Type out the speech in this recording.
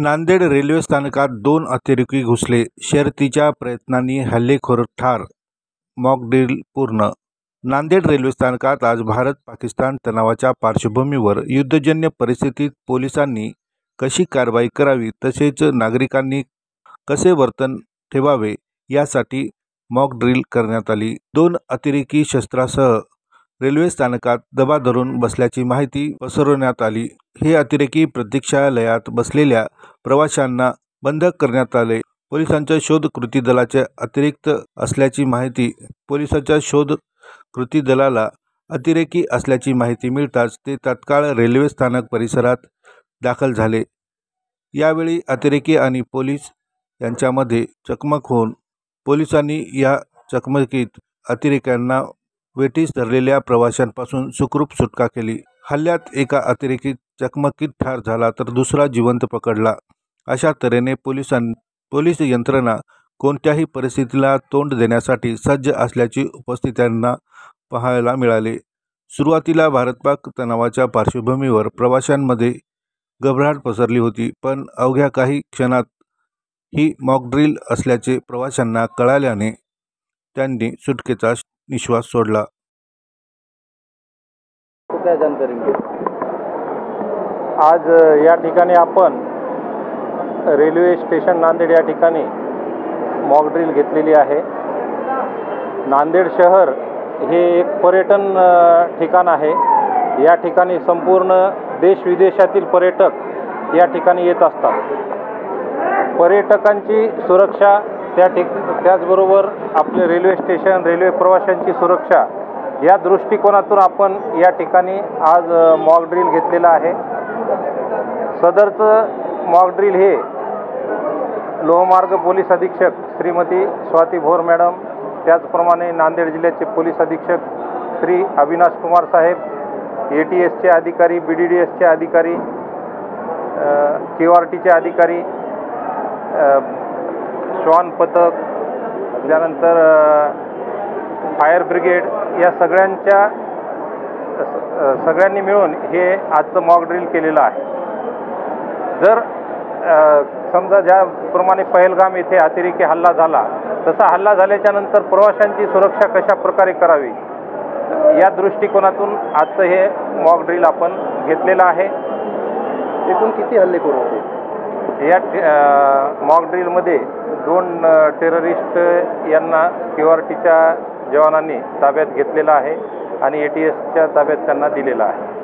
Nanded railway स्थानकात 2 अतिरेकी घुसले, शर्यतीच्या प्रयत्नांनी हल्लेखोर ठार, मॉकड्रिल पूर्ण. नांदेड रेल्वे स्थानकात आज भारत-पाकिस्तान तणावाच्या पार्श्वभूमीवर युद्धजन्य परिस्थितीत पोलिसांनी कशी कारवाई करावी तसेच नागरिकांनी कसे वर्तन ठेवावे यासाठी मॉकड्रिल करण्यात आली. 2 अतिरेकी शस्त्रासह रेल्वे स्थानकात दबा धरून बसल्याची माहिती पसरवण्यात आली. हे अतिरेकी प्रतीक्षालयात बसलेल्या प्रवाशांना बंधक करण्यात आले. पोलिसांच्या शोध कृती दलाचे अतिरिक्त असल्याची माहिती पोलिसांच्या शोध कृती दलाला अतिरेकी असल्याची माहिती मिळताच ते तात्काळ रेल्वे स्थानक परिसरात दाखल झाले. यावेळी अतिरेकी आणि पोलीस यांच्यामध्ये चकमक होऊन पोलिसांनी या चकमकीत अतिरेक्यांना वेठीस धरलेल्या प्रवाशांपासून सुखरूप सुटका केली. हल्ल्यात एका अतिरेकी चकमकीत ठार झाला तर दुसरा जिवंत पकडला. अशा तऱ्हेने पोलीस यंत्रणा कोणत्याही परिस्थितीला तोंड देण्यासाठी सज्ज असल्याचे उपस्थितांना पाहायला मिळाले. सुरुवातीला भारत-पाक तणावाच्या पार्श्वभूमीवर प्रवाशांमध्ये घबराट पसरली होती, पण अवघ्या काही क्षणात ही मॉकड्रिल असल्याचे प्रवाशांना कळाल्याने त्यांनी सुटकेचा निश्वास सोडला. आज या ठिकाणी आपण रेल्वे स्टेशन नांदेड या ठिकाणी मॉकड्रिल घेतलेली आहे. नांदेड शहर हे एक पर्यटन ठिकाण आहे. या ठिकाणी संपूर्ण देश-विदेशातील पर्यटक या ठिकाणी येत असतात. पर्यटकांची सुरक्षा त्याचबरोबर आपले रेल्वे स्टेशन, रेल्वे प्रवाशांची सुरक्षा या दृष्टिकोनातून आपण या ठिकाणी आज मॉकड्रिल घेतलेला आहे. सदरचं मॉकड्रिल हे लोहमार्ग पोलीस अधीक्षक श्रीमती स्वाती भोर मॅडम, त्याचप्रमाणे नांदेड जिल्ह्याचे पोलीस अधीक्षक श्री अविनाश कुमार साहेब, ATSचे अधिकारी, BDDSचे अधिकारी, QRTचे अधिकारी, श्वान पथक, त्यानंतर फायर ब्रिगेड या सगळ्यांनी मिळून हे आजचं मॉकड्रिल केलेलं आहे. जर समजा ज्याप्रमाणे पहलगाम येथे अतिरेकी हल्ला झाला तसा हल्ला झाल्याच्या नंतर प्रवाशांची सुरक्षा कशा प्रकारे करावी या दृष्टिकोनातून आजचं हे मॉकड्रिल आपण घेतलेलं आहे. एकूण किती हल्लेखोर होते? या मॉकड्रिलमध्ये 2 टेररिस्ट यांना QRTच्या जवानांनी ताब्यात घेतलेलं आहे आणि ATSच्या ताब्यात त्यांना दिलेलं आहे.